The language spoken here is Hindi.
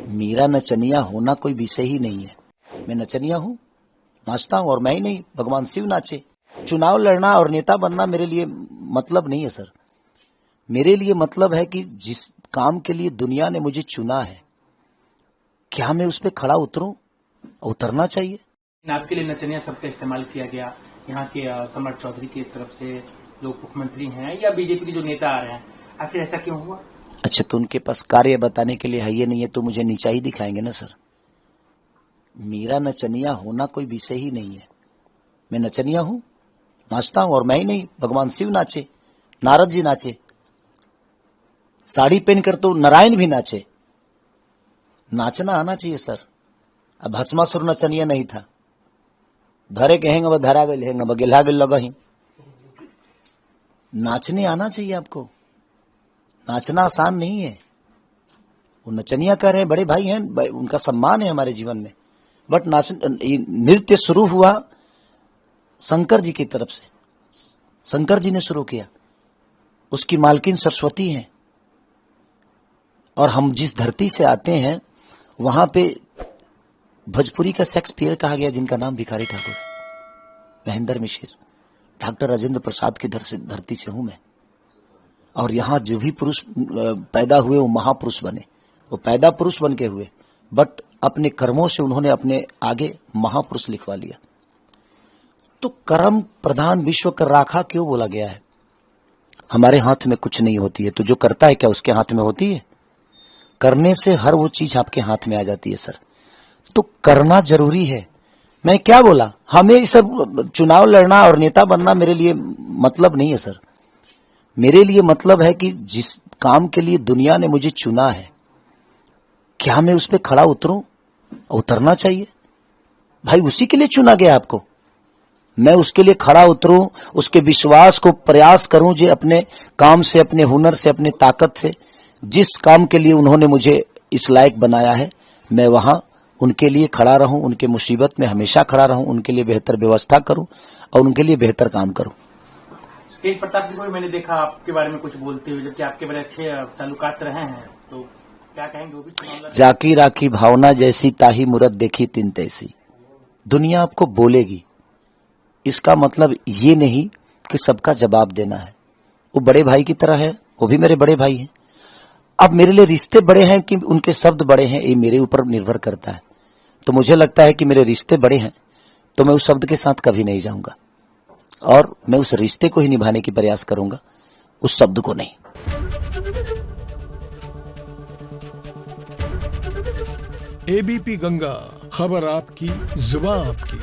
मेरा नचनिया होना कोई विषय ही नहीं है। मैं नचनिया हूँ, नाचता हूँ, और मैं ही नहीं, भगवान शिव नाचे। चुनाव लड़ना और नेता बनना मेरे लिए मतलब नहीं है सर। मेरे लिए मतलब है कि जिस काम के लिए दुनिया ने मुझे चुना है, क्या मैं उस पर खड़ा उतरूं? उतरना चाहिए। आपके लिए नचनिया शब्द का इस्तेमाल किया गया। यहाँ के समर चौधरी की तरफ से लोग मुख्यमंत्री हैं या बीजेपी के जो नेता आ रहे हैं, आखिर ऐसा क्यों हुआ? अच्छा, तो उनके पास कार्य बताने के लिए है ये नहीं है तो मुझे नीचा ही दिखाएंगे ना सर। मेरा नचनिया होना कोई विषय ही नहीं है। मैं नचनिया हूँ, नाचता हूँ, और मैं ही नहीं, भगवान शिव नाचे, नारद जी नाचे, साड़ी पहनकर तो नारायण भी नाचे। नाचना आना चाहिए सर। अब भस्मासुर नचनिया नहीं था, धरे के हेंगे धरा गए हेंगे गेला गए लगा ही। नाचने आना चाहिए आपको। नाचना आसान नहीं है। वो नचनिया कह रहे हैं, बड़े भाई हैं, उनका सम्मान है हमारे जीवन में। बट नृत्य शुरू हुआ शंकर जी की तरफ से। शंकर जी ने शुरू किया, उसकी मालकिन सरस्वती हैं। और हम जिस धरती से आते हैं वहां पे भोजपुरी का शेक्सपियर कहा गया, जिनका नाम भिखारी ठाकुर, महेंद्र मिश्र, डॉक्टर राजेंद्र प्रसाद की धरती से हूं मैं। और यहाँ जो भी पुरुष पैदा हुए वो महापुरुष बने। वो पैदा पुरुष बन के हुए, बट अपने कर्मों से उन्होंने अपने आगे महापुरुष लिखवा लिया। तो कर्म प्रधान विश्व कर राखा क्यों बोला गया है? हमारे हाथ में कुछ नहीं होती है, तो जो करता है क्या उसके हाथ में होती है? करने से हर वो चीज आपके हाथ में आ जाती है सर। तो करना जरूरी है। मैं क्या बोला, हमें सब चुनाव लड़ना और नेता बनना मेरे लिए मतलब नहीं है सर। मेरे लिए मतलब है कि जिस काम के लिए दुनिया ने मुझे चुना है, क्या मैं उस पर खड़ा उतरूं? उतरना चाहिए भाई, उसी के लिए चुना गया आपको। मैं उसके लिए खड़ा उतरूं, उसके विश्वास को प्रयास करूं, जो अपने काम से, अपने हुनर से, अपने ताकत से, जिस काम के लिए उन्होंने मुझे इस लायक बनाया है, मैं वहां उनके लिए खड़ा रहूं, उनके मुसीबत में हमेशा खड़ा रहूं, उनके लिए बेहतर व्यवस्था करूं और उनके लिए बेहतर काम करूं। तेज प्रताप जी को मैंने देखा आपके बारे में कुछ बोलते हुए, जबकि आपके बड़े अच्छे ताल्लुकात रहे हैं, तो क्या कहेंगे? वो भी जाकी राखी भावना जैसी, ताही मूरत देखी तिन तैसी। दुनिया आपको बोलेगी, इसका मतलब ये नहीं कि सबका जवाब देना है। वो बड़े भाई की तरह है, वो भी मेरे बड़े भाई हैं। अब मेरे लिए रिश्ते बड़े हैं कि उनके शब्द बड़े हैं, ये मेरे ऊपर निर्भर करता है। तो मुझे लगता है कि मेरे रिश्ते बड़े हैं, तो मैं उस शब्द के साथ कभी नहीं जाऊंगा, और मैं उस रिश्ते को ही निभाने की प्रयास करूंगा, उस शब्द को नहीं। एबीपी गंगा, खबर आपकी, जुबान आपकी।